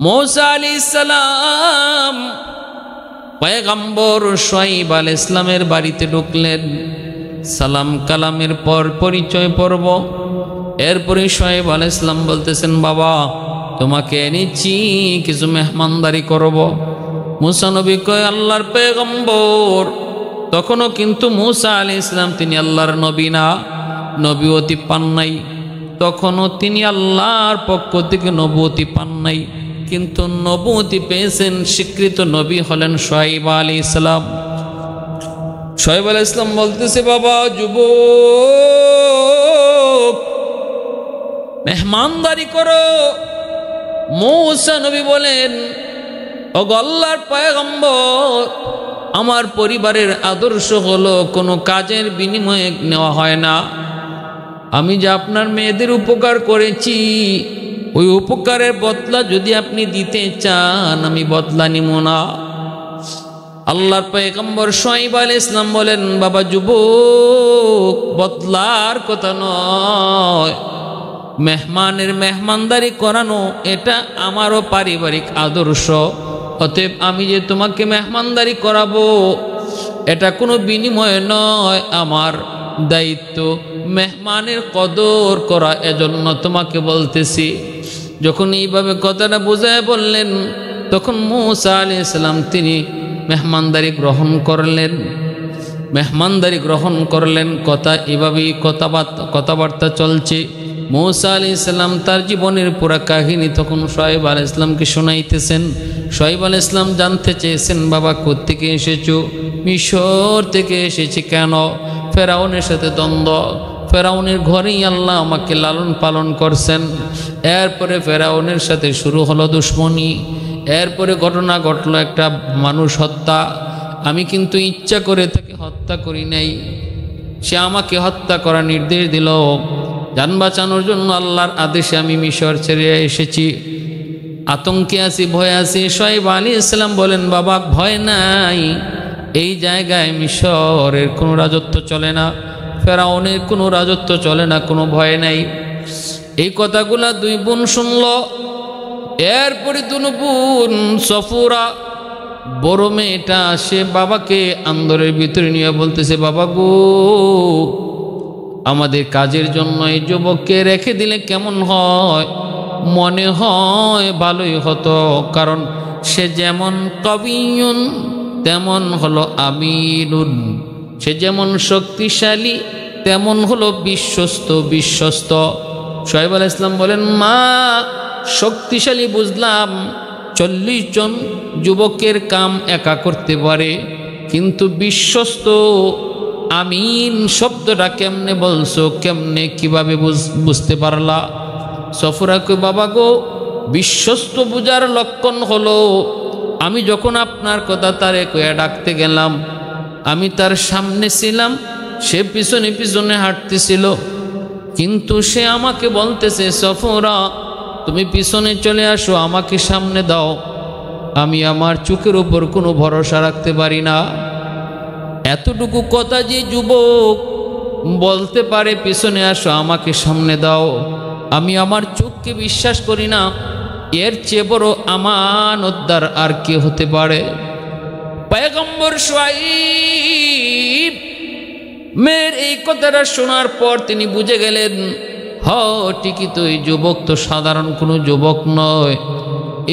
मूसा अलैहिस्सलाम पैगम्बर शुआइब आलाइहिस सालामेर बाड़ीते ढुकलेन। सालाम कालामेर पर परिचय पर्व। एरपरे शुआइब आलाइहिस सालाम बोलतेছেন, बाबा তোমাকে এনেছি কিছু মেহমানদারি করব। मूसा नबी কয়, আল্লাহর पैगम्बर। তখনও কিন্তু मूसा আলাইহিস সালাম তিনি আল্লাহর নবী না, নবুয়তি পান নাই। তখনও তিনি আল্লাহর পক্ষ থেকে নবুয়তি পান নাই, কিন্তু নবুয়তি পেয়েছেন, স্বীকৃত নবী হলেন শুআইব আলাইহিস সালাম। শুআইব আলাইহিস সালাম বলতেছে, বাবা যুবক মেহমানদারি করো। मूसा नबी বলেন, ওগো আল্লাহর পয়গম্বর, আমার পরিবারের আদর্শ হলো কোনো কাজের বিনিময়ে নেওয়া হয় না। আমি যে আপনার মেয়েদের উপকার করেছি, ওই উপকারের বদলা যদি আপনি দিতে চান, আমি বদলা নিব না। আল্লাহর পয়গম্বর শুআইব আলাইহিস সালাম বলেন, বাবা যুবক, বদলার কথা নয়, মেহমানের মেহমানদারি করানো এটা আমারও পারিবারিক আদর্শ। অতএব আমি যে তোমাকে মেহমানদারি করাবো, এটা কোনো বিনিময় নয়, আমার দায়িত্ব মেহমানের কদর করা, এজন্য তোমাকে বলতেছি। যখন এইভাবে কথাটা বুঝায় বললেন, তখন मूसा আলাইহিস সালাম তিনি মেহমানদারি গ্রহণ করলেন। মেহমানদারি গ্রহণ করলেন, কথা এভাবেই কথাবার্তা চলছে। मूसा আলাইহিস সালাম তার জীবনের পুরা কাহিনী তখন শুআইব আলাইহিস সালামকে শোনাইতেছেন। শুআইব আলাইহিস সালাম জানতে চেয়েছেন, বাবা কোত্থেকে এসেছো? মিশর থেকে এসেছি। কেন? ফেরাউনের সাথে দ্বন্দ্ব, ফেরাউনের ঘরেই আল্লাহ আমাকে লালন পালন করছেন। এরপরে ফেরাউনের সাথে শুরু হলো দুশ্মনী। এরপরে ঘটনা ঘটলো একটা মানুষ হত্যা। আমি কিন্তু ইচ্ছা করে তাকে হত্যা করি নাই, সে আমাকে হত্যা করার নির্দেশ দিল। জান বাঁচানোর জন্য আল্লাহর আদেশে আমি মিশর ছেড়ে এসেছি। আতঙ্কে আছি, ভয়ে আছি। শুআইব আলাইহিস সালাম বলেন, বাবা ভয় নাই, এই জায়গায় মিশরের কোনো রাজত্ব চলে না, ফেরাউনের কোনো রাজত্ব চলে না, কোনো ভয় নাই। এই কথাগুলা দুই বোন শুনল। এরপরে দুই বোন সফুরা, বড় মেয়েটা, সে বাবাকে আন্দরের ভিতরে নিয়ে বলতেছে, বাবা গো, আমাদের কাজের জন্য এই যুবককে রেখে দিলে কেমন হয়? মনে হয় ভালোই হতো, কারণ সে যেমন কবিয়ুন তেমন হলো আমিনুন, সে যেমন শক্তিশালী তেমন হলো বিশ্বস্ত। শুআইব আলাইহিস সালাম বলেন, মা শক্তিশালী বুঝলাম, 40 জন যুবকের কাম একা করতে পারে, কিন্তু বিশ্বস্ত, আমিন শব্দটা কেমনে বলছো, কেমনে কিভাবে বুঝতে পারলা? সফুরা কই, বাবা গো, বিশ্বস্ত বুঝার লক্ষণ হলো, আমি যখন আপনার কথা তারে কয়ে ডাকতে গেলাম, আমি তার সামনে ছিলাম, সে পিছনে পিছনে হাঁটতেছিল, কিন্তু সে আমাকে বলতেছে, সফুরা তুমি পিছনে চলে আসো, আমাকে সামনে দাও। আমি আমার চোখের উপর কোনো ভরসা রাখতে পারি না। এতটুকু কথা যে যুবক বলতে পারে, পিছনে আসো, আমাকে সামনে দাও, আমি আমার চোখকে বিশ্বাস করি না। এর চেয়ে বড় আমানতদার আর কে হতে পারে? পয়গম্বর শুআইব মেয়ের এই কথাটা শোনার পর তিনি বুঝে গেলেন, ঠিকই তো, এই যুবক তো সাধারণ কোনো যুবক নয়,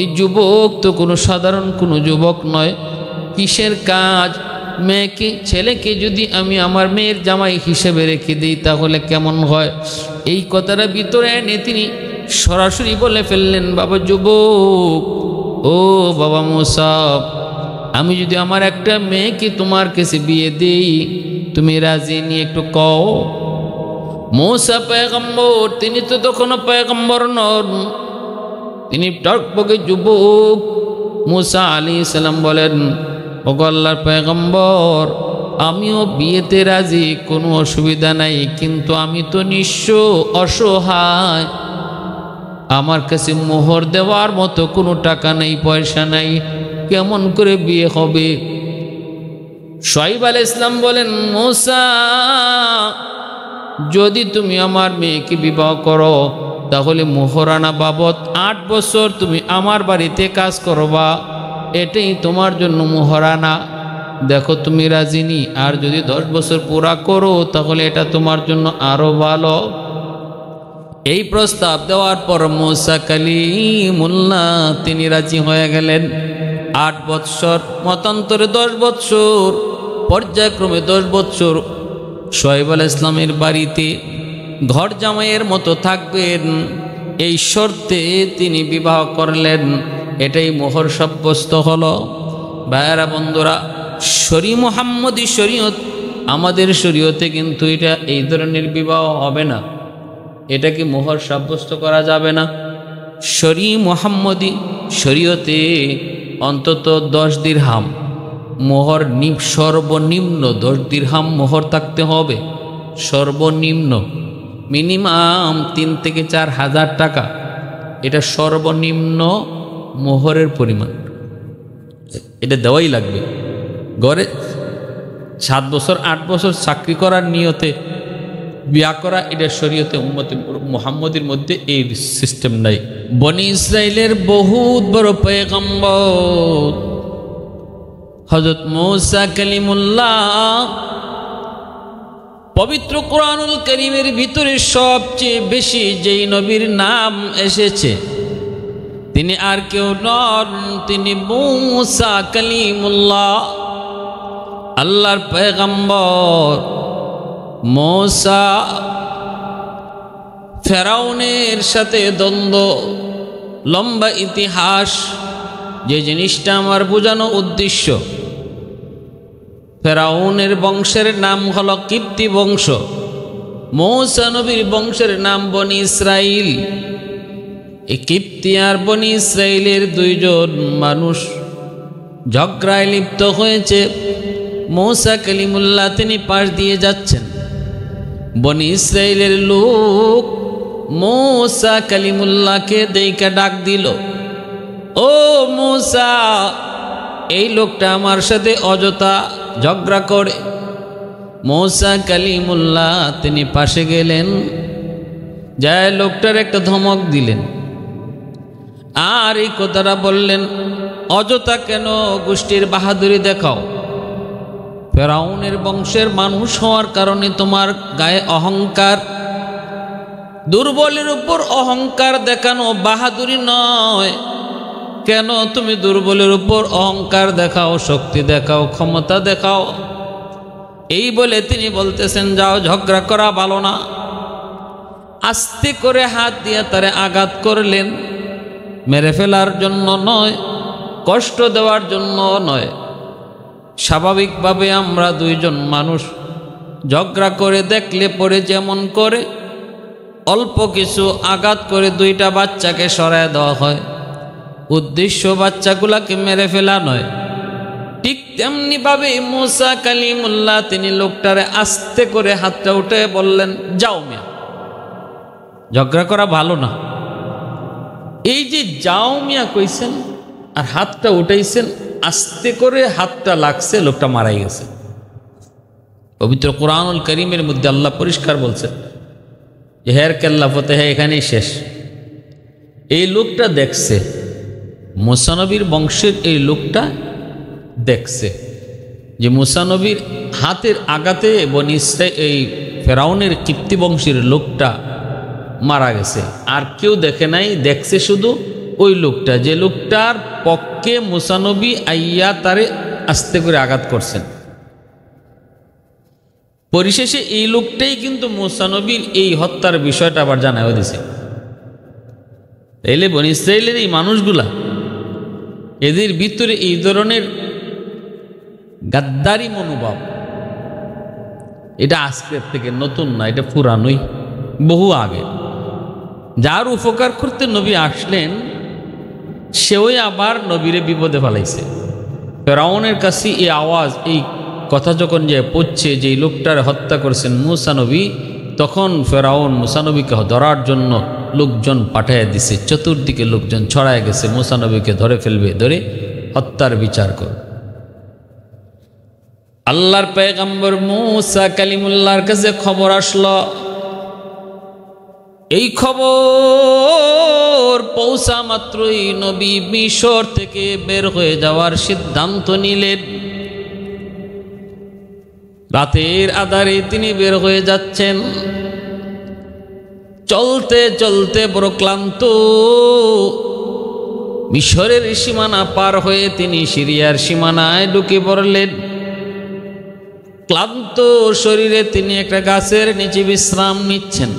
এই যুবক তো কোনো সাধারণ কোনো যুবক নয়। কিসের কাজ? মেয়েকে, ছেলেকে যদি আমি আমার মেয়ের জামাই হিসেবে রেখে দিই তাহলে কেমন হয়? এই কথাটা ভিতরে এনে তিনি সরাসরি বলে ফেললেন, বাবা যুবক, ও বাবা मूसा, আমি যদি আমার একটা মেয়েকে তোমার কাছে বিয়ে দিই, তুমি রাজি নিয়ে একটু কও। मूसा পয়গম্বর, তিনি তো তখনও পয়গম্বর নন, তিনি টকবকে যুবক। मूसा আলাইহিস সালাম বলেন, ওগো আল্লাহর পয়গম্বর, আমিও বিয়েতে রাজি, কোনো অসুবিধা নাই, কিন্তু আমি তো নিঃস্ব, অসহায়, আমার কাছে মোহর দেওয়ার মতো কোনো টাকা নেই, পয়সা নাই, কেমন করে বিয়ে হবে? শুআইব আলাইহিস সালাম বলেন, मूसा যদি তুমি আমার মেয়েকে বিবাহ করো, তাহলে মোহরানা বাবদ 8 বছর তুমি আমার বাড়িতে কাজ করবা, এটাই তোমার জন্য মোহরানা। দেখো তুমি রাজিনি, আর যদি 10 বছর পুরা করো তাহলে এটা তোমার জন্য আরো ভালো। এই প্রস্তাব দেওয়ার পর মুসা কালিমুল্লাহ তিনি রাজি হয়ে গেলেন। 8 বৎসর, মতান্তরে 10 বৎসর, পর্যায়ক্রমে 10 বৎসর শোয়েব আলাইহিস সালামের বাড়িতে ঘর জামাইয়ের মতো থাকবেন, এই শর্তে তিনি বিবাহ করলেন। এটাই মোহর সাব্যস্ত হলো। ভাইয়েরা বন্ধুরা, মুহাম্মদী শরীয়ত, আমাদের শরীয়তে কিন্তু এটা এই ধরনের বিবাহ হবে না, এটা কি মোহর সাব্যস্ত করা যাবে না? মুহাম্মদী শরীয়তে অন্তত 10 দিরহাম মোহর, সর্বনিম্ন 10 দিরহাম মোহর থাকতে হবে, সর্বনিম্ন। মিনিমাম 3 থেকে 4 হাজার টাকা, এটা সর্বনিম্ন মোহরের পরিমাণ, এটা দেওয়াই লাগবে। গড়ে 7 বছর 8 বছর চাকরি করার নিয়তে বিয়া করা, এটা শরীয়তে উম্মতে মুহাম্মদীর মধ্যে এই সিস্টেম নাই। বনি ইসরাইলের বহুত বড় পয়গম্বর হযরত মুসা কালিমুল্লাহ, পবিত্র কোরআনুল কারীমের ভিতরে সবচেয়ে বেশি যেই নবীর নাম এসেছে তিনি আর কেউ নন, তিনি মুসা কালিমুল্লাহ, আল্লাহর পয়গম্বর। মুসা ফেরাউনের সাথে দ্বন্দ্ব, লম্বা ইতিহাস। যে জিনিসটা আমার বোঝানো উদ্দেশ্য, ফেরাউনের বংশের নাম হলো কিপ্তি বংশ, মুসা নবীর বংশের নাম বনি ইসরাইল। এই কিপ্তি আর বনি ইসরাইলের 2 জন মানুষ ঝগড়ায় লিপ্ত হয়েছে। মুসা কালিমুল্লাহ তিনি পাশ দিয়ে যাচ্ছেন, বনি ইসরাইলের লোক মুসা কালিমুল্লাহকে দেইকা ডাক দিল, ও মুসা, এই লোকটা আমার সাথে অযথা ঝগড়া করে। মুসা কালিমুল্লাহ তিনি পাশে গেলেন, যায় লোকটার একটা ধমক দিলেন, আর এই কথাটা বললেন, অযথা কেন গোষ্ঠীর বাহাদুরি দেখাও? ফেরাউনের বংশের মানুষ হওয়ার কারণে তোমার গায়ে অহংকার, দুর্বলের উপর অহংকার দেখানো বাহাদুরি নয়। কেন তুমি দুর্বলের উপর অহংকার দেখাও, শক্তি দেখাও, ক্ষমতা দেখাও? এই বলে তিনি বলতেছেন, যাও, ঝগড়া করা ভালো না। আস্তে করে হাত দিয়ে তারে আঘাত করলেন, মেরে ফেলার জন্য নয়, কষ্ট দেওয়ার জন্য নয়। স্বাভাবিকভাবে আমরা 2 জন মানুষ ঝগড়া করে দেখলে পরে যেমন করে অল্প কিছু আঘাত করে 2টা বাচ্চাকে সরায় দেওয়া হয়, উদ্দেশ্য বাচ্চাগুলাকে মেরে ফেলা নয়। ঠিক তেমনি ভাবে মুসা কালিমুল্লাহ তিনি লোকটারে আস্তে করে হাতটা উঠে বললেন, যাও মিয়া, ঝগড়া করা ভালো না। এই যে যাও মিয়া কইছেন আর হাতটা উঠাইছেন, আস্তে করে হাতটা লাগছে, লোকটা মারাই গেছে। পবিত্র কোরআনুল কারীমের মধ্যে আল্লাহ পরিষ্কার বলছেন যে হের কেল্লা ফতেহ এখানেই শেষ। এই লোকটা দেখছে, মুসা নবীর বংশের এই লোকটা দেখছে যে মুসা নবীর হাতের আঘাতে বনি ইসরাইল, এই ফেরাউনের কিপ্তি বংশের লোকটা মারা গেছে। আর কেউ দেখে নাই, দেখছে শুধু ওই লোকটা, যে লোকটার পক্ষে মুসা নবী আইয়া তারে আস্তে করে আঘাত করছেন। পরিশেষে এই লোকটাই কিন্তু মুসা নবীর এই হত্যার বিষয়টা আবার জানাও দিছে। তাইলে বনি ইসরাইলের এই মানুষগুলা, এদের ভিতরে এই ধরনের গাদ্দারি মনোভাব, এটা আজকের থেকে নতুন না, এটা পুরানোই, বহু আগে। যার উপকার করতে নবী আসলেন, সেও আবার নবীরে বিপদে ফেলাইছে। ফেরাউনের কাছে এই আওয়াজ, এই কথা যখন যে পড়ছে যে লোকটার হত্যা করেছেন মুসা নবী, তখন ফেরাউন মুসা নবীকে ধরার জন্য লোকজন পাঠাইয়া দিছে। চতুর্দিকে লোকজন ছড়ায় গেছে, মুসা নবীকে ধরে ফেলবে, ধরে হত্যার বিচার কর। আল্লাহর পয়গম্বর মুসা কালিমুল্লাহর কাছে খবর আসলো, এই খবর পৌঁছা মাত্রই নবী মিশর থেকে বের হয়ে যাওয়ার সিদ্ধান্ত নিলেন। রাতের আধারে তিনি বের হয়ে যাচ্ছেন। চলতে চলতে বড় ক্লান্ত, মিশরের সীমানা পার হয়ে তিনি সিরিয়ার সীমানায় ঢুকে পড়লেন। ক্লান্ত শরীরে তিনি একটা গাছের নিচে বিশ্রাম নিচ্ছেন,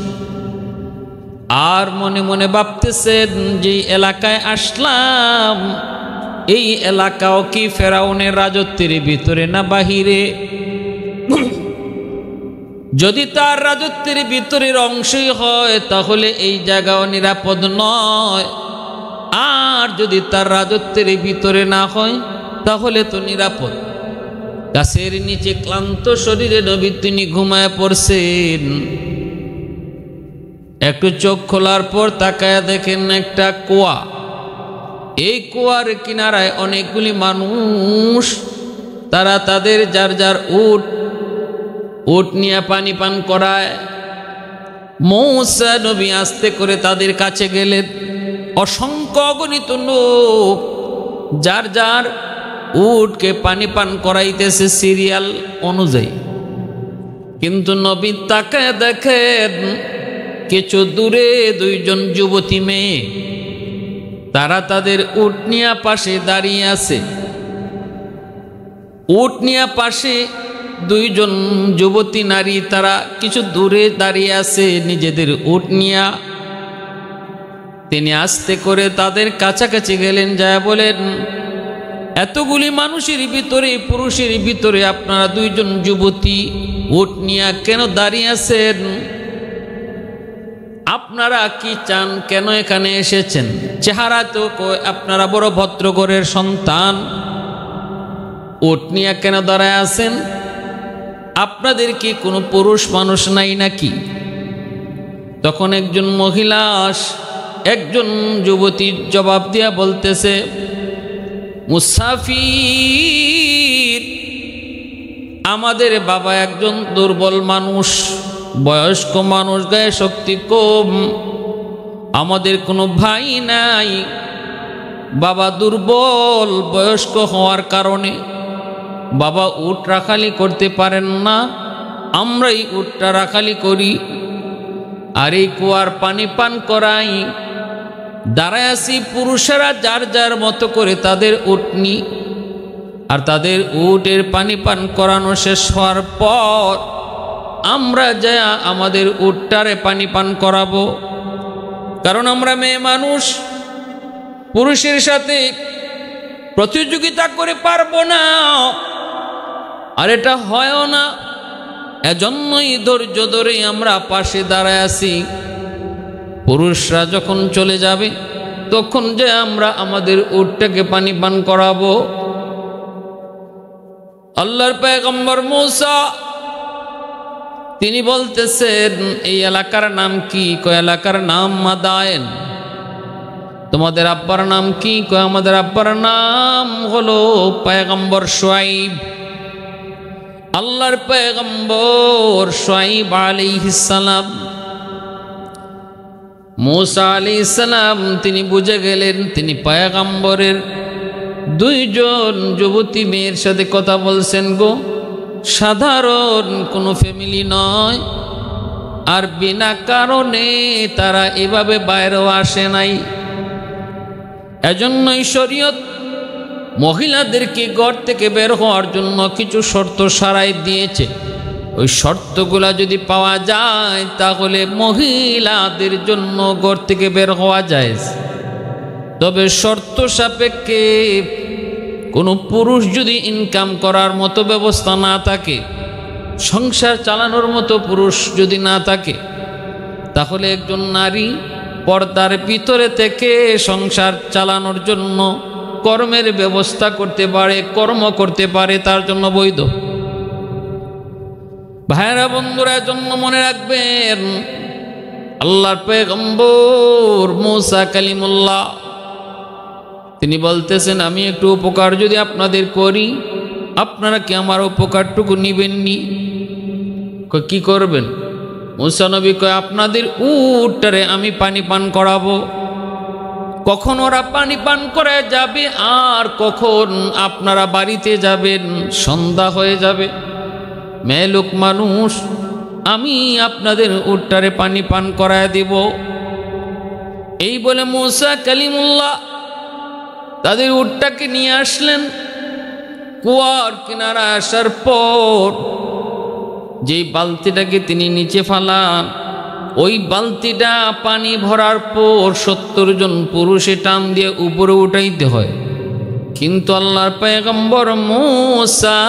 আর মনে মনে ভাবতেছেন যে এলাকায় আসলাম, এই এলাকাও কি ফেরাউনের রাজত্বের ভিতরে না বাহিরে? যদি তার রাজত্বের ভিতরের অংশই হয় তাহলে এই জায়গাও নিরাপদ নয়, আর যদি তার রাজত্বের ভিতরে না হয় তাহলে তো নিরাপদ। গাছের নিচে ক্লান্ত শরীরে নবী তিনি ঘুমায় পড়ছেন। একটু চোখ খোলার পর তাকায় দেখেন একটা কুয়া। এই কুয়ার কিনারায় অনেকগুলি মানুষ, তারা তাদের যার যার উট নিয়ে পানি পান করায়। মূসা নবী আস্তে করে তাদের কাছে গেলেন। অসংখ্য অগণিত লোক যার যার উটকে পানি পান করাইতেছে সিরিয়াল অনুযায়ী, কিন্তু নবী তাকায় দেখেন কিছু দূরে দুইজন যুবতী মেয়ে, তারা তাদের উট নিয়ে পাশে দাঁড়িয়ে আছে। উট নিয়ে পাশে দুইজন যুবতী নারী, তারা কিছু দূরে দাঁড়িয়ে আছে নিজেদের উট নিয়ে। তিনি আস্তে করে তাদের কাছাকাছি গেলেন, যায় বলেন, এতগুলি মানুষের ভিতরে, পুরুষের ভিতরে আপনারা দুইজন যুবতী উট নিয়ে কেন দাঁড়িয়ে আছেন? আপনারা কি চান? কেন এখানে এসেছেন? চেহারা তো আপনারা বড় ভদ্রঘরের সন্তান, উট নিয়ে কেন দাঁড়ায় আছেন? আপনাদের কি কোনো পুরুষ মানুষ নাই নাকি? তখন একজন মহিলা একজন যুবতীর জবাব দিয়া বলতেছে, মুসাফির, আমাদের বাবা একজন দুর্বল মানুষ, বয়স্ক মানুষ, গায়ে শক্তি কম, আমাদের কোনো ভাই নাই। বাবা দুর্বল, বয়স্ক হওয়ার কারণে বাবা উট রাখালি করতে পারেন না, আমরাই উটটা রাখালি করি, আর এই কুয়ার পানি পান করাই। দাঁড়ায় আছি পুরুষেরা যার যার মতো করে তাদের উট নি, আর তাদের উটের পানি পান করানো শেষ হওয়ার পর আমরা যা আমাদের উটটারে পানি পান করাবো, কারণ আমরা মেয়ে মানুষ, পুরুষের সাথে প্রতিযোগিতা করে পারবো না, আর এটা হয়ও না। এজন্যই ধৈর্য ধরে আমরা পাশে দাঁড়ায় আছি। পুরুষরা যখন চলে যাবে তখন যে আমরা আমাদের উটটাকে পানি পান করাবো। আল্লাহর পয়গম্বর মূসা তিনি বলতেছেন, এই এলাকার নাম কি? কয় এলাকার নাম মাদায়েন। তোমাদের আব্বার নাম কি? কয় আমাদের আব্বার নাম হলো পয়গম্বর শুআইব। আল্লাহর পয়গম্বর শুআইব আলাইহিস সালাম, মূসা আলাইহিস সালাম তিনি বুঝে গেলেন তিনি পয়গম্বরের দুইজন যুবতী মেয়ের সাথে কথা বলছেন গো, সাধারণ কোনো ফ্যামিলি নয়, আর বিনা কারণে তারা এভাবে বাইরেও আসে নাই। এজন্যই শরীয়ত মহিলাদেরকে ঘর থেকে বের হওয়ার জন্য কিছু শর্ত সারাই দিয়েছে। ওই শর্তগুলা যদি পাওয়া যায় তাহলে মহিলাদের জন্য ঘর থেকে বের হওয়া যায়। তবে শর্ত সাপেক্ষে কোনো পুরুষ যদি ইনকাম করার মতো ব্যবস্থা না থাকে, সংসার চালানোর মতো পুরুষ যদি না থাকে, তাহলে একজন নারী পর্দার ভিতরে থেকে সংসার চালানোর জন্য কর্মের ব্যবস্থা করতে পারে, কর্ম করতে পারে, তার জন্য বৈধ। ভাইরা বন্ধুরা, জন্য মনে রাখবেন আল্লাহর পয়গম্বর মূসা কালিমুল্লাহ তিনি বলতেছেন, আমি একটু উপকার যদি আপনাদের করি, আপনারা কি আমার উপকারটুকু নিবেননি? কি করবেন? মুসা নবী কয় আপনাদের উটটারে আমি পানি পান করাবো। কখন ওরা পানি পান করে যাবে আর কখন আপনারা বাড়িতে যাবেন সন্ধ্যা হয়ে যাবে। মেয়ে লোক মানুষ, আমি আপনাদের উটটারে পানি পান করায় দিব। এই বলে মুসা কালিমুল্লাহ তাদের উটটাকে নিয়ে আসলেন। কুয়ার কিনারা আসার পর যেই বালতিটাকে তিনি নিচে ফালান, ওই বালতিটা পানি ভরার পর 70 জন পুরুষে টান দিয়ে উপরে উঠাইতে হয়। কিন্তু আল্লাহর পয়গম্বর মুসা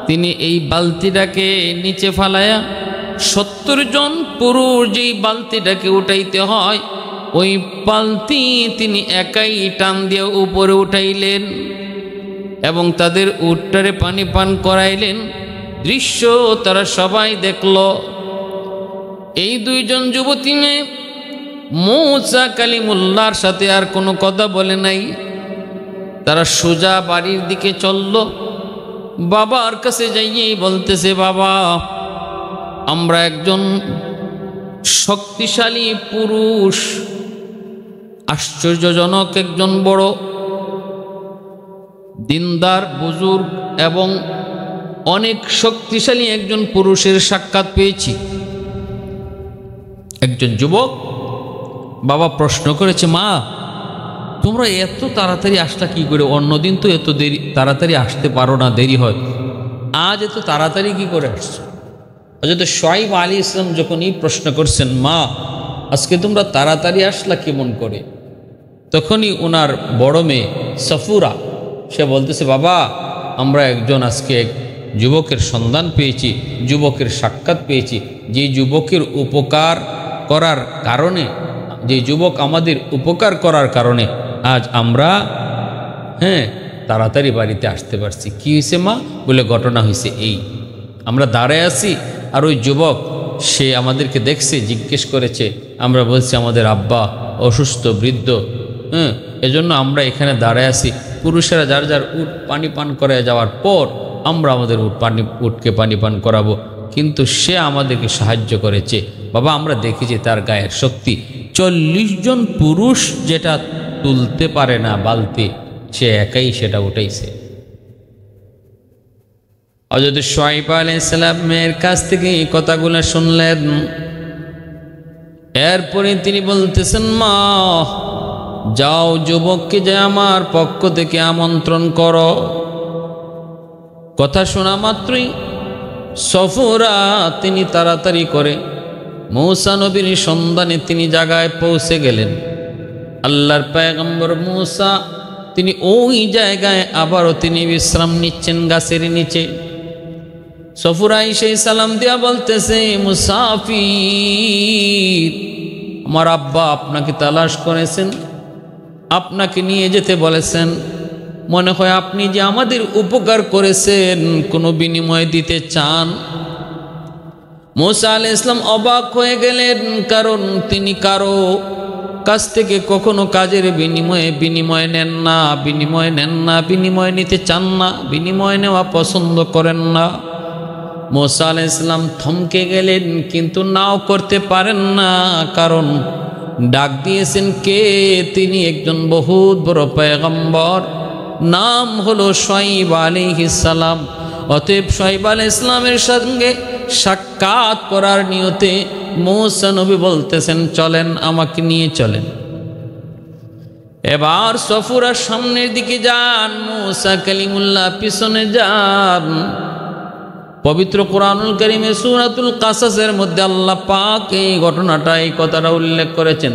তিনি এই বালতিটাকে নিচে ফালায়া 70 জন পুরুষ যেই বালতিটাকে উঠাইতে হয় ওই বালতি তিনি একাই টান দিয়ে উপরে উঠাইলেন এবং তাদের উটটারে পানি পান করাইলেন। দৃশ্য তারা সবাই দেখল। এই দুইজন যুবতী মেয়ে মুসা কালিমুল্লাহর সাথে আর কোনো কথা বলে নাই। তারা সোজা বাড়ির দিকে চলল। বাবার কাছে যাইয়েই বলতেছে, বাবা আমরা একজন শক্তিশালী পুরুষ, আশ্চর্যজনক একজন বড় দিনদার বুজুর্গ এবং অনেক শক্তিশালী একজন পুরুষের সাক্ষাৎ পেয়েছি। একজন যুবক বাবা প্রশ্ন করেছে, মা তোমরা এত তাড়াতাড়ি আসলা কি করে? অন্যদিন তো এত দেরি তাড়াতাড়ি আসতে পারো না, দেরি হয়, আজ এত তাড়াতাড়ি কি করে আসছো? হযরত শুআয়ব আলাইহিস সালাম যখনই প্রশ্ন করছেন, মা আজকে তোমরা তাড়াতাড়ি আসলা কেমন করে, তখনই ওনার বড় মেয়ে সফুরা সে বলতেছে, বাবা আমরা একজন আজকে এক যুবকের সন্ধান পেয়েছি, যুবকের সাক্ষাৎ পেয়েছি, যে যুবকের উপকার করার কারণে, যে যুবক আমাদের উপকার করার কারণে আজ আমরা তাড়াতাড়ি বাড়িতে আসতে পারছি। কি হয়েছে মা? বলে ঘটনা হয়েছে এই, আমরা দাঁড়ায় আছি আর ওই যুবক সে আমাদেরকে দেখছে, জিজ্ঞেস করেছে, আমরা বলছি আমাদের আব্বা অসুস্থ বৃদ্ধ, এজন্য আমরা এখানে দাঁড়ায় আছি। পুরুষেরা যার যার উট পানি পান করে যাওয়ার পর আমরা আমাদের উটকে পানি পান করাবো, কিন্তু সে আমাদেরকে সাহায্য করেছে। বাবা আমরা দেখেছি তার গায়ের শক্তি, 40 জন পুরুষ যেটা তুলতে পারে না বালতি, সে একাই সেটা উঠাইছে। হযরত শুআয়ব আলাইহিস সালামের কাছ থেকে এই কথাগুলো শুনলেন। এরপরে তিনি বলতেছেন, মা যাও যুবককে যে আমার পক্ষ থেকে আমন্ত্রণ করো। কথা শোনা মাত্রই সফুরা তিনি তাড়াতাড়ি করে মুসা নবীর সন্ধানে তিনি জায়গায় পৌঁছে গেলেন। আল্লাহর পয়গম্বর মুসা তিনি ওই জায়গায় আবারও তিনি বিশ্রাম নিচ্ছেন গাছের নিচে। সফুরা এসে সালাম দিয়া বলতেছে, মুসাফির আমার আব্বা আপনাকে তালাশ করেছেন, আপনাকে নিয়ে যেতে বলেছেন, মনে হয় আপনি যে আমাদের উপকার করেছেন কোনো বিনিময় দিতে চান। মুসা আলাইহিস সালাম অবাক হয়ে গেলেন, কারণ তিনি কারো কাছ থেকে কখনো কাজের বিনিময় নেন না, বিনিময় নিতে চান না, বিনিময় নেওয়া পছন্দ করেন না। মুসা আলাইহিস সালাম থমকে গেলেন, কিন্তু নাও করতে পারেন না, কারণ ডাক দিয়েছেন কে? তিনি একজন বহুত বড় পয়গম্বর, নাম হলো শুআয়ব আলাইহিস সালাম। অতএব শুআয়ব আলাইহিস সালামের সঙ্গে সাক্ষাৎ করার নিয়তে মুসা নবী বলতেছেন, চলেন আমাকে নিয়ে চলেন। এবার সফুরা সামনের দিকে যান, মুসা কালিমুল্লাহ পিছনে যান। পবিত্র কোরআনুল কারীমে সূরাতুল কাসাসের মধ্যে আল্লাহ পাক এই ঘটনাটা, এই কথাটা উল্লেখ করেছেন।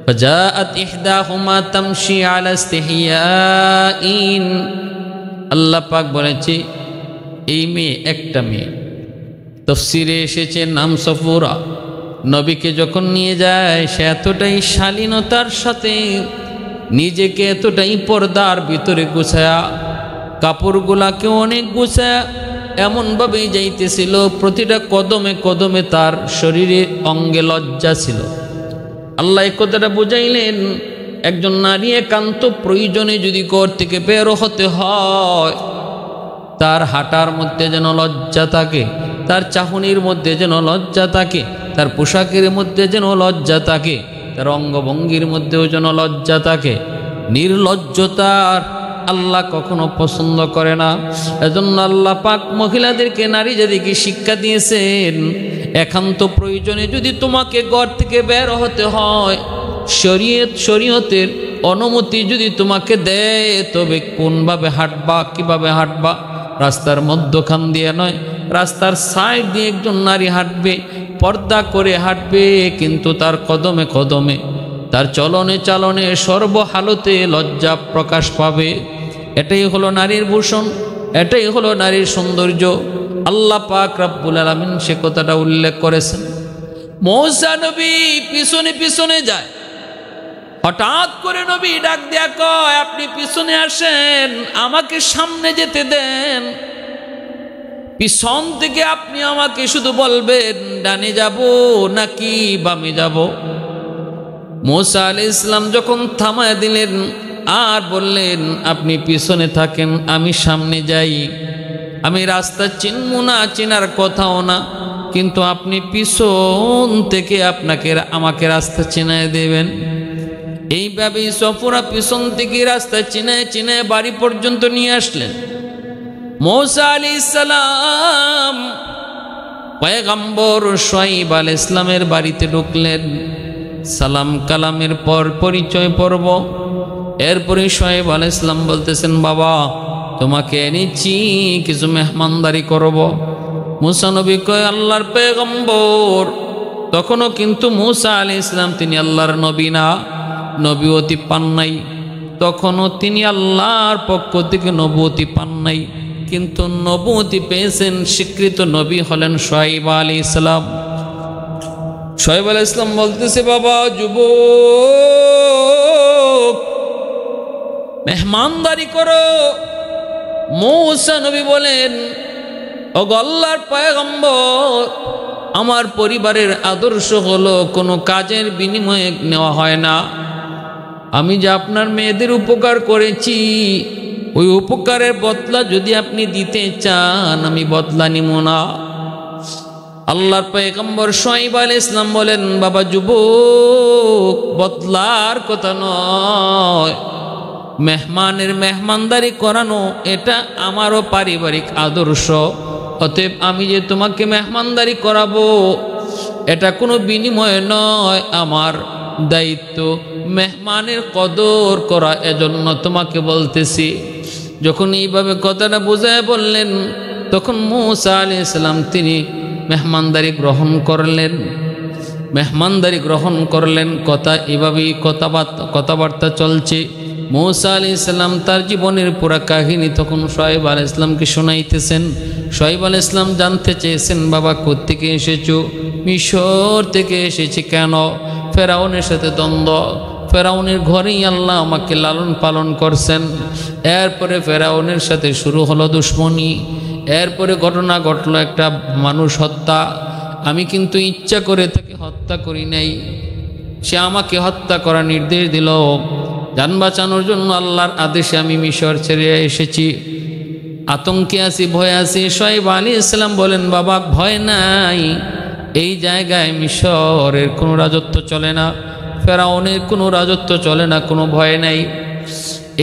ফাজাআত ইহদাহুমা তামশি আলা ইসতিহিয়াইন। আল্লাহ পাক বলেছে এই মেয়ে একটা মেয়ে, তাফসীরে এসেছে নাম সফুরা। নবীকে যখন নিয়ে যায় সে এতটাই শালীনতার সাথে নিজেকে এতটাই পর্দার ভিতরে গুছায়া, কাপড়গুলাকে অনেক গুছায়া এমনভাবেই যাইতেছিল, প্রতিটা কদমে কদমে তার শরীরে অঙ্গে লজ্জা ছিল। আল্লাহ এই কথাটা বুঝাইলেন, একজন নারী একান্ত প্রয়োজনে যদি ঘর থেকে বের হতে হয়, তার হাঁটার মধ্যে যেন লজ্জা থাকে, তার চাহনির মধ্যে যেন লজ্জা থাকে, তার পোশাকের মধ্যে যেন লজ্জা থাকে, তার অঙ্গভঙ্গির মধ্যেও যেন লজ্জা থাকে। নির্লজ্জতার আল্লাহ কখনো পছন্দ করে না। এজন্য আল্লাহ পাক মহিলাদেরকে, নারী জাতিকে শিক্ষা দিয়েছেন, একান্ত প্রয়োজনে যদি তোমাকে ঘর থেকে বের হতে হয়, শরীয়তের অনুমতি যদি তোমাকে দেয়, তবে কোনভাবে হাঁটবা, কিভাবে হাঁটবা। রাস্তার মধ্যখান দিয়ে নয়, রাস্তার সাইড দিয়ে একজন নারী হাঁটবে, পর্দা করে হাঁটবে, কিন্তু তার কদমে কদমে, তার চলনে চালনে সর্বহালতে লজ্জা প্রকাশ পাবে। এটাই হলো নারীর ভূষণ, এটাই হলো নারীর সৌন্দর্য। আল্লাহ পাক রব্বুল আলামিন সে কথাটা উল্লেখ করেছেন। মূসা নবী পিছনে পিছনে যায়, হঠাৎ করে নবী ডাক দেয়া কয়, আপনি পিছনে আসেন, আমাকে সামনে যেতে দেন। পিছন থেকে আপনি আমাকে শুধু বলবেন ডানে যাব নাকি বামে যাব। মূসা আলাইহিস সালাম যখন থামায় দিলেন আর বললেন, আপনি পিছনে থাকেন, আমি সামনে যাই। আমি রাস্তা চিনব না, চেনার কথাও না, কিন্তু আপনি পিছন থেকে আমাকে রাস্তা চিনায় দেবেন। এইভাবেই সফরা পিছন থেকে রাস্তা চিনায় চিনায় বাড়ি পর্যন্ত নিয়ে আসলেন। মূসা আলাইহিস সালাম পয়গম্বর শুআয়ব আলাইহিস সালামের বাড়িতে ঢুকলেন। সালাম কালামের পর পরিচয় পর্ব। এরপরে শুআয়ব আলাইহিস সালাম বলতেছেন, বাবা তোমাকে এনেছি, কিছু মেহমানদারি করব। মূসা নবী কয়, আল্লাহর পয়গম্বর। তখনও কিন্তু মূসা আলাইহিস সালাম তিনি আল্লাহর নবী না, নবুয়তি পান নাই। তখনও তিনি আল্লাহর পক্ষ থেকে নবুয়তি পান নাই, কিন্তু নবুয়তি পেয়েছেন, স্বীকৃত নবী হলেন শুআয়ব আলাইহিস সালাম। শুআয়ব আলাইহিস সালাম বলতেছে, বাবা যুবক মেহমানদারি করো। মূসা নবী বলেন, ওগো আল্লাহর পয়গম্বর, আমার পরিবারের আদর্শ হলো কোনো কাজের বিনিময়ে নেওয়া হয় না। আমি যে আপনার মেয়েদের উপকার করেছি, ওই উপকারের বদলা যদি আপনি দিতে চান, আমি বদলা নিব না। আল্লাহর পয়গম্বর শুআয়ব আলাইহিস সালাম বলেন, বাবা যুবক, বদলার কথা নয়, মেহমানের মেহমানদারি করানো এটা আমারও পারিবারিক আদর্শ। অতএব আমি যে তোমাকে মেহমানদারি করাবো, এটা কোনো বিনিময় নয়, আমার দায়িত্ব মেহমানের কদর করা, এজন্য তোমাকে বলতেছি। যখন এইভাবে কথাটা বুঝায় বললেন, তখন মূসা আলাইহিস সালাম তিনি মেহমানদারি গ্রহণ করলেন। মেহমানদারি গ্রহণ করলেন, কথা এভাবেই কথাবার্তা চলছে। মূসা আলাইহিস সালাম তার জীবনের পুরা কাহিনী তখন শুআয়ব আলাইহিস সালামকে শোনাইতেছেন। শুআয়ব আলাইহিস সালাম জানতে চেয়েছেন, বাবা কোত্থেকে এসেছো? মিশর থেকে এসেছি। কেন? ফেরাউনের সাথে দ্বন্দ্ব, ফেরাউনের ঘরেই আল্লাহ আমাকে লালন পালন করছেন। এরপরে ফেরাউনের সাথে শুরু হলো দুশ্মনী। এরপরে ঘটনা ঘটলো একটা মানুষ হত্যা। আমি কিন্তু ইচ্ছা করে তাকে হত্যা করি নাই, সে আমাকে হত্যা করার নির্দেশ দিল। জান বাঁচানোর জন্য আল্লাহর আদেশে আমি মিশর ছেড়ে এসেছি। আতঙ্কে আছি, ভয় আছি। শুআয়ব আলাইহিস সালাম বলেন, বাবা ভয় নাই, এই জায়গায় মিশরের কোনো রাজত্ব চলে না, ফেরাউনের কোনো রাজত্ব চলে না, কোনো ভয় নাই।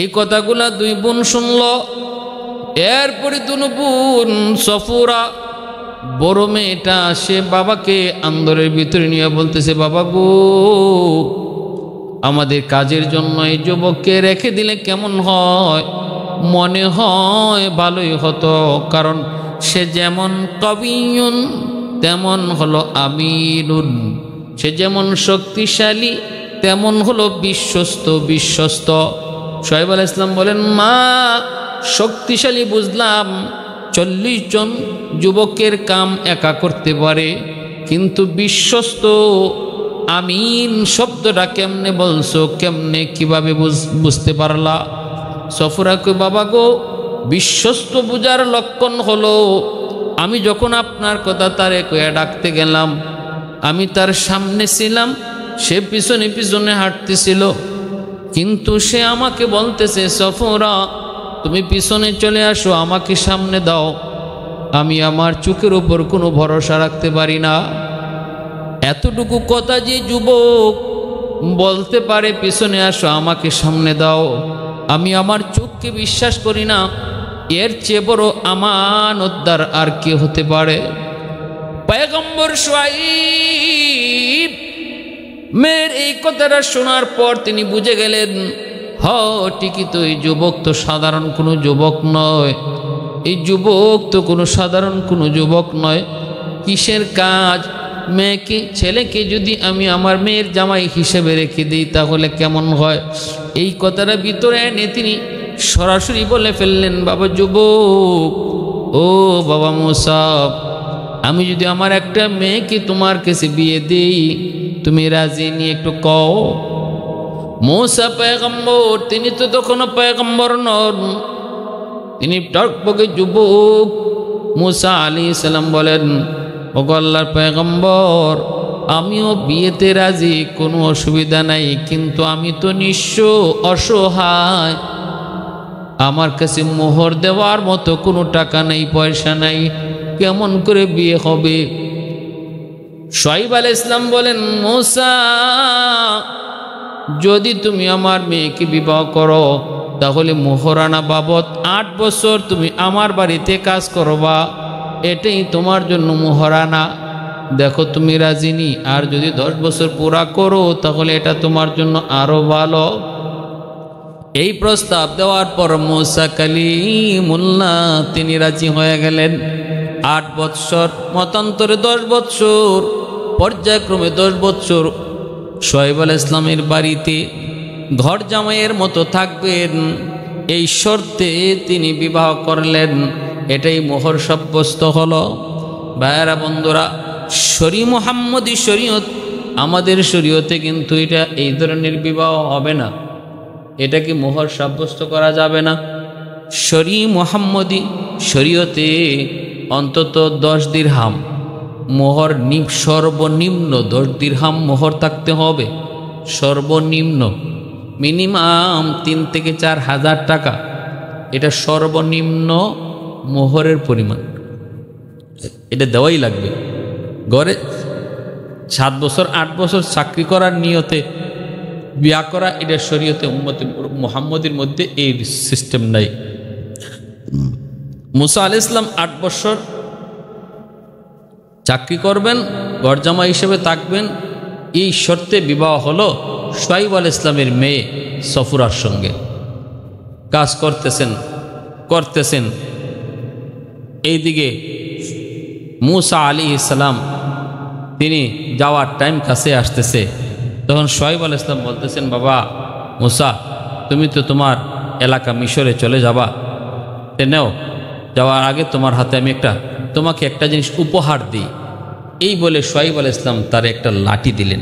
এই কথাগুলা দুই বোন শুনল। এরপরে দুনো বোন সফুরা, বড় মেয়েটা, সে বাবাকে আন্দরের ভিতরে নিয়ে বলতেছে, বাবা গো, আমাদের কাজের জন্য এই যুবককে রেখে দিলে কেমন হয়? মনে হয় ভালোই হতো, কারণ সে যেমন কবিয়ুন তেমন হলো আমিনুন, সে যেমন শক্তিশালী তেমন হলো বিশ্বস্ত। শুআয়ব আলাইহিস সালাম বলেন, মা শক্তিশালী বুঝলাম, 40 জন যুবকের কাম একা করতে পারে, কিন্তু বিশ্বস্ত, আমিন শব্দটা কেমনে বলছো, কেমনে কিভাবে বুঝতে পারলা? সফরা কই, বাবা গো, বিশ্বস্ত বুঝার লক্ষণ হলো, আমি যখন আপনার কথা তারে কয়ে ডাকতে গেলাম, আমি তার সামনে ছিলাম, সে পিছনে পিছনে হাঁটতেছিল, কিন্তু সে আমাকে বলতেছে, সফরা তুমি পিছনে চলে আসো, আমাকে সামনে দাও। আমি আমার চোখের উপর কোনো ভরসা রাখতে পারি না। এতটুকু কথা যে যুবক বলতে পারে পিছনে আসো, আমাকে সামনে দাও, আমি আমার চোখকে বিশ্বাস করি না, এর চেয়ে বড় আমানতদার আর কে হতে পারে? পয়গম্বর শুআয়ব মেয়ের এই কথাটা শোনার পর তিনি বুঝে গেলেন, ঠিকই তো, এই যুবক তো সাধারণ কোনো যুবক নয়, এই যুবক তো কোনো সাধারণ কোনো যুবক নয়। কিসের কাজ? মেয়েকে, ছেলেকে যদি আমি আমার মেয়ের জামাই হিসেবে রেখে দিই তাহলে কেমন হয়? এই কথাটা ভিতরে এনে তিনি সরাসরি বলে ফেললেন, বাবা যুবক, ও বাবা মুসা, আমি যদি আমার একটা মেয়েকে তোমার কাছে বিয়ে দিই, তুমি রাজি নিয়ে একটু কও। মুসা পয়গম্বর, তিনি তো তখনও পয়গম্বর নন, তিনি টকবকে যুবক। মুসা আলাইহিস সালাম বলেন, ওগো আল্লাহর পয়গম্বর, আমিও বিয়েতে রাজি, কোনো অসুবিধা নাই, কিন্তু আমি তো নিঃস্ব, অসহায়, আমার কাছে মোহর দেওয়ার মতো কোনো টাকা নেই, পয়সা নাই, কেমন করে বিয়ে হবে? শুআয়ব আলাইহিস সালাম বলেন, মুসা, যদি তুমি আমার মেয়েকে বিবাহ করো তাহলে মোহরানা বাবদ 8 বছর তুমি আমার বাড়িতে কাজ করবা, এটাই তোমার জন্য মোহরানা। দেখো তুমি রাজিনি, আর যদি 10 বছর পুরা করো তাহলে এটা তোমার জন্য আরো ভালো। এই প্রস্তাব দেওয়ার পর মুসা কালিমুল্লাহ তিনি রাজি হয়ে গেলেন। 8 বছর, মতান্তরে 10 বছর, পর্যায়ক্রমে 10 বছর শুআয়ব আলাইহিস সালামের বাড়িতে ঘর জামাইয়ের মতো থাকবেন, এই শর্তে তিনি বিবাহ করলেন। এটাই মোহর সাব্যস্ত হলো। ভাইয়েরা বন্ধুরা, মুহাম্মদী শরীয়ত, আমাদের শরীয়তে কিন্তু এটা এই ধরনের বিবাহ হবে না, এটাকে মোহর সাব্যস্ত করা যাবে না। মুহাম্মদী শরীয়তে অন্তত 10 দিরহাম মোহর, সর্বনিম্ন 10 দিরহাম মোহর থাকতে হবে, সর্বনিম্ন। মিনিমাম 3 থেকে 4 হাজার টাকা, এটা সর্বনিম্ন মোহরের পরিমাণ, এটা দেওয়াই লাগবে। ঘরে 7 বছর 8 বছর চাকরি করার নিয়তে বিয়া করা, এটা শরীয়তে উম্মতে মুহাম্মদীর মধ্যে এই সিস্টেম নাই। মুসা আলাইহিস সালাম 8 বছর চাকরি করবেন, ঘরজামা হিসেবে থাকবেন, এই শর্তে বিবাহ হলো শুআয়ব আলাইহিস সালামের মেয়ে সফুরার সঙ্গে। কাজ করতেছেন এইদিকে মুসা আলাইহিস সালাম তিনি যাওয়ার টাইম কাছে আসতেছে। তখন শুআয়ব আলাইহিস সালাম বলতেছেন, বাবা মুসা, তুমি তো তোমার এলাকা মিশরে চলে যাবা, নেও, যাওয়ার আগে তোমার হাতে আমি তোমাকে একটা জিনিস উপহার দিই। এই বলে শুআয়ব আলাইহিস সালাম তার একটা লাঠি দিলেন।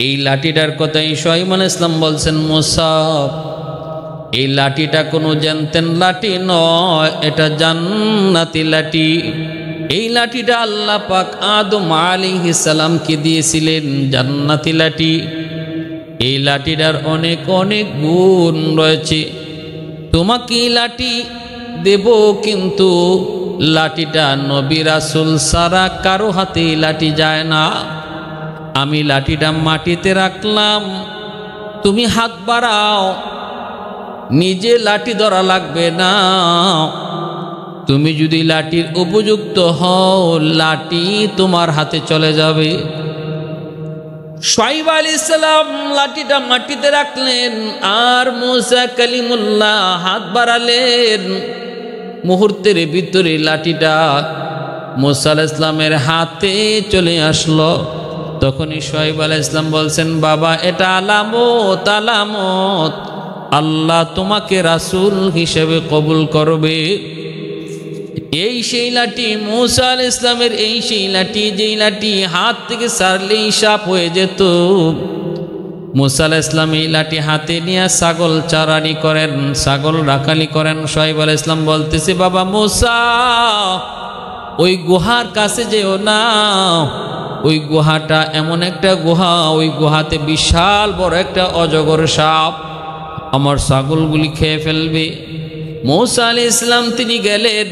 এই লাঠিটার কথাই শুআয়ব আলাইহিস সালাম বলছেন, মুসা, এই লাঠিটা কোনো জানতেন লাঠি নয়, এটা জান্নাতি লাঠি। এই লাঠিটা আল্লাহ পাক আদম আলাইহিস সালামকে দিয়েছিলেন, জান্নাতি লাঠি। এই লাঠিটার অনেক অনেক গুণ রয়েছে। তোমাকে এই লাঠি দেব, কিন্তু লাঠিটা নবী রাসূল ছাড়া কারো হাতে লাঠি যায় না। আমি লাঠিটা মাটিতে রাখলাম, তুমি হাত বাড়াও, নিজে লাঠি ধরা লাগবে না। তুমি যদি লাঠির উপযুক্ত হও, লাঠি তোমার হাতে চলে যাবে। শুআয়ব আলাইহিস সালাম লাঠিটা মাটিতে রাখলেন, আর মুসা কালিমুল্লাহ হাত বাড়ালেন। মুহূর্তের ভিতরে লাঠিটা মুসা আলাইহিস সালামের হাতে চলে আসলো। তখনই শুআয়ব আলাইহিস সালাম বলছেন, বাবা, এটা আলামত, আলামত, আল্লাহ তোমাকে রাসূল হিসেবে কবুল করবে। এই সেই লাঠি, মুসা আলাইহিস সালামের এই সেই লাঠি, যেই লাঠি হাত থেকে ছাড়লেই সাপ হয়ে যেত। মুসা আলাইহিস সালাম এই লাঠি হাতে নিয়ে ছাগল চারানি করেন, ছাগল রাখালি করেন। শুআয়ব আলাইহিস সালাম বলতেছে, বাবা মুসা, ওই গুহার কাছে যেও না, ওই গুহাটা এমন একটা গুহা, ওই গুহাতে বিশাল বড় একটা অজগর সাপ আমার ছাগলগুলি খেয়ে ফেলবে। মুসা আলাইহিস সালাম তিনি গেলেন,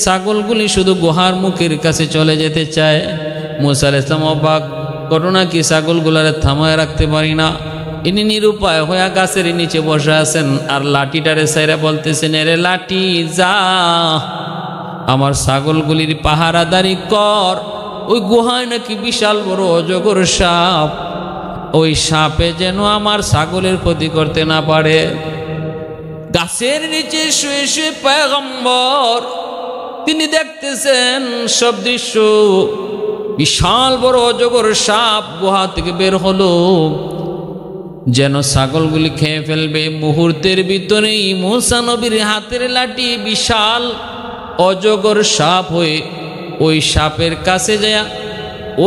ছাগলগুলি শুধু গুহার মুখের কাছে চলে যেতে চায়, মুসা আলাইহিস সালাম অবাক, ঘটনা কি ছাগলগুলারে থামায় রাখতে পারি না? ইনি নিরুপায় হয়ে গাছের নিচে বসে আছেন আর লাঠিটারে সাইরা বলতেছেন, এরে লাঠি যা আমার ছাগলগুলির পাহারাদারি কর। ওই গুহায় নাকি বিশাল বড় অজগর সাপ, ওই সাপে যেন আমার ছাগলের ক্ষতি করতে না পারে। গাছের নিচে শুয়ে শুয়ে পয়গম্বর তিনি দেখতেছেন সব দৃশ্য। বিশাল বড় অজগর সাপ গুহা থেকে বের হলো, যেন ছাগলগুলি খেয়ে ফেলবে। মুহূর্তের ভিতরেই মুসা নবীর হাতের লাঠি বিশাল অজগর সাপ হয়ে ওই সাপের কাছে যায়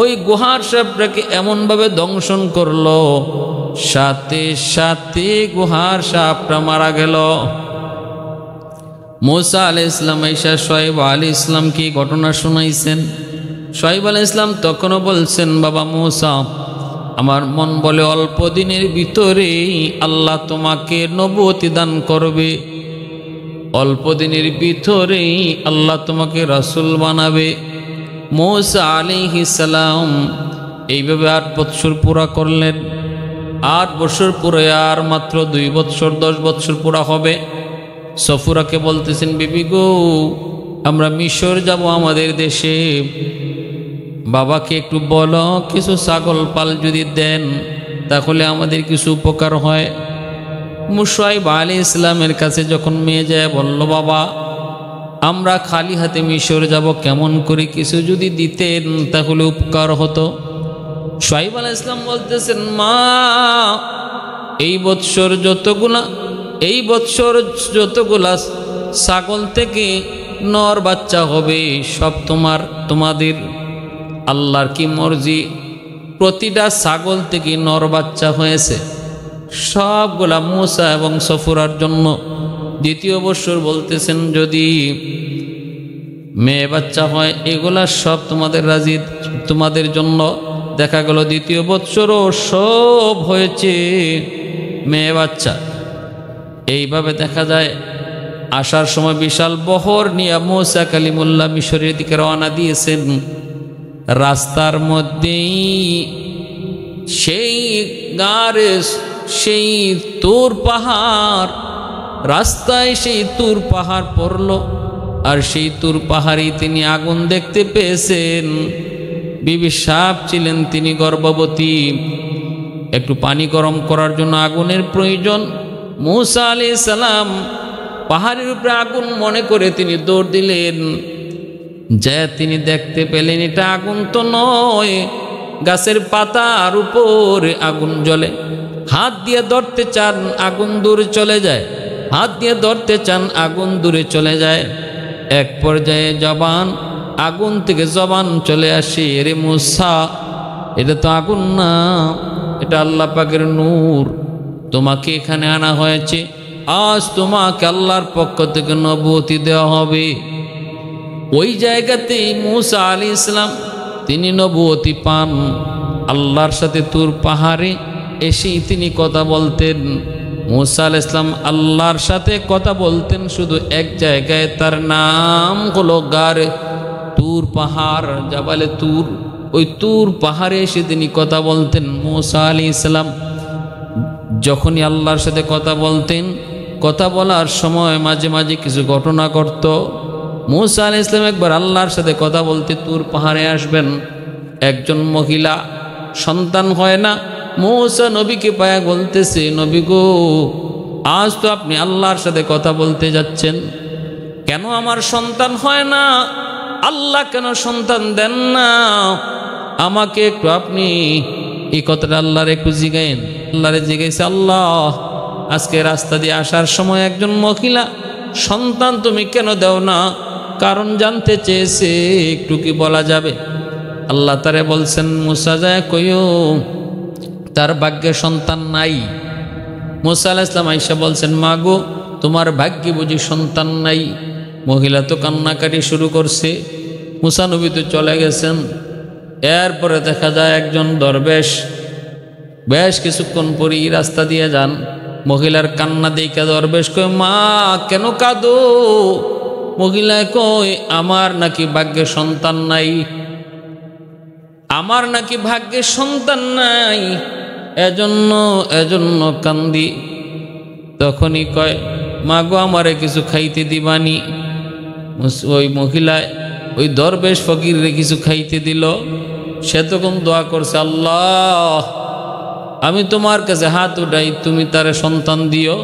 ওই গুহার সাপটাকে এমনভাবে দংশন করলো, সাথে সাথে গুহার সাপটা মারা গেল। মুসা আলাইহিস সালাম আয়েশা শুআয়ব আলাইহিস সালামকে ঘটনা শোনাইছেন। শুআয়ব আলাইহিস সালাম তখনও বলছেন, বাবা মুসা, আমার মন বলে অল্প দিনের ভিতরেই আল্লাহ তোমাকে নবুয়তি দান করবে, অল্প দিনের ভিতরেই আল্লাহ তোমাকে রাসূল বানাবে। মুসা আলাইহিস সালাম এইভাবে 8 বৎসর পুরা করলেন। 8 বছর পুরে আর মাত্র 2 বৎসর 10 বৎসর পুরা হবে। সফুরাকে বলতেছেন, বিবি গো, আমরা মিশর যাব আমাদের দেশে, বাবাকে একটু বলো কিছু ছাগল পাল যদি দেন তাহলে আমাদের কিছু উপকার হয়। শুআয়ব আলাইহিস সালামের কাছে যখন মেয়ে যায় বলল, বাবা আমরা খালি হাতে মিশর যাব, কেমন করে কিছু যদি দিতেন তাহলে উপকার হতো। শুআয়ব আলাইহিস সালাম বলতেছেন, মা এই বৎসর যতগুলা ছাগল থেকে নর বাচ্চা হবে সব তোমাদের আল্লাহর কি মর্জি, প্রতিটা ছাগল থেকে নর বাচ্চা হয়েছে, সবগুলা মুসা এবং সফুরার জন্য। দ্বিতীয় বৎসর বলতেছেন যদি মেয়ে বাচ্চা হয় এগুলা সব তোমাদের জন্য। দেখা গেল দ্বিতীয় বৎসরও সব হয়েছে মেয়ে বাচ্চা। এইভাবে দেখা যায় আসার সময় বিশাল বহর নিয়ে মুসা কালিমুল্লাহ মিশরের দিকে রওনা দিয়েছেন। রাস্তার মধ্যেই সেই গারে সেই তুর পাহাড়, রাস্তায় সেই তুর পাহাড় পড়ল, আর সেই তুর পাহাড়েই তিনি আগুন দেখতে পেয়েছেন। বিবি সাপ ছিলেন, তিনি গর্ভবতী, একটু পানি গরম করার জন্য আগুনের প্রয়োজন। মুসা আলাইহিস সালাম পাহাড়ের উপরে আগুন মনে করে তিনি দৌড় দিলেন। যে তিনি দেখতে পেলেন এটা আগুন তো নয়, গাছের পাতার উপরে আগুন জ্বলে। হাত দিয়ে ধরতে চান আগুন দূরে চলে যায়, হাত দিয়ে ধরতে চান আগুন দূরে চলে যায়। এক পর্যায়ে আগুন থেকে জবান চলে আসে, রে মুসা এটা তো আগুন না, এটা আল্লাহ পাকের নূর, তোমাকে এখানে আনা হয়েছে, আজ তোমাকে আল্লাহর পক্ষ থেকে নবুয়তি দেওয়া হবে। ওই জায়গাতেই মুসা আলাইহিস সালাম তিনি নবুয়তি পান। আল্লাহর সাথে তুর পাহাড়ে এসেই তিনি কথা বলতেন। মুসা আলাইহিস সালাম আল্লাহর সাথে কথা বলতেন শুধু এক জায়গায়, তার নাম হলো গারে তুর পাহাড়, জাবালে তুর। ওই তুর পাহাড়ে এসে তিনি কথা বলতেন। মুসা আলাইহিস সালাম যখনই আল্লাহর সাথে কথা বলতেন, কথা বলার সময় মাঝে মাঝে কিছু ঘটনা ঘটত। মুসা আলাইহিস সালাম একবার আল্লাহর সাথে কথা বলতে তুর পাহাড়ে আসবেন। একজন মহিলা সন্তান হয় না, মুসা নবীকে পায়া বলতেছে, নবী গো, আজ তো আপনি আল্লাহর সাথে কথা বলতে যাচ্ছেন, কেন আমার সন্তান হয় না? আল্লাহ কেন সন্তান দেন না? আমাকে একটু আপনি এই কথাটা আল্লাহর একটু জিগাইন। আল্লাহরে জিগাইছে, আল্লাহ আজকে রাস্তা দিয়ে আসার সময় একজন মহিলা সন্তান তুমি কেন দাও না, কারণ জানতে চেয়েছে, একটু কি বলা যাবে? আল্লাহ তারে বলছেন, মুসা যায় কইও তার ভাগ্যে সন্তান নাই। মুসা আলাইহিস সালাম আয়েশা বলছেন, মা গো তোমার ভাগ্যে বুঝি সন্তান নাই? মহিলা তো কান্নাকাটি শুরু করছে। মুসা নবী তো চলে গেছেন। এরপরে দেখা যায় একজন দরবেশ বেশ কিছুক্ষণ পরই রাস্তা দিয়ে যান। মহিলার কান্না দেখে দরবেশ কয়, মা কেন কাঁদো? মহিলা কয়, আমার নাকি ভাগ্যে সন্তান নাই। আমার নাকি ভাগ্যে সন্তান নাই, এজন্য কান্দি। তখনই কয়, মা গো আমারে কিছু খাইতে দিবানি। ওই মহিলায় ওই দরবেশ ফকিরে কিছু খাইতে দিল। সে তখন দোয়া করছে, আল্লাহ আমি তোমার কাছে হাত উঠাই, তুমি তারে সন্তান দিও।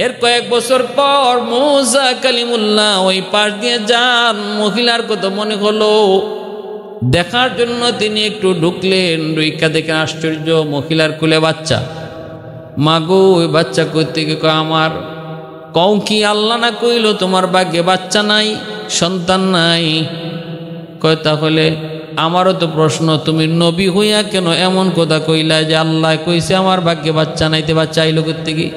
এর কয়েক বছর পর মুসা কালিমুল্লাহ ওই পাশ দিয়ে যান। মহিলার কথা মনে হলো, দেখার জন্য তিনি একটু ঢুকলেন। ঢুইকা দেখেন আশ্চর্য, মহিলার কোলে বাচ্চা। মাগো ওই বাচ্চা কই থেকে? আমার। কও কি আল্লাহ না কইল তোমার ভাগ্যে বাচ্চা নাই, সন্তান নাই? কয় তাহলে আমারও তো প্রশ্ন, তুমি নবী হইয়া কেন এমন কথা কইলা যে আল্লাহ কইছে আমার ভাগ্যে বাচ্চা নাইতে, বাচ্চা আইলো কোত্থেকে?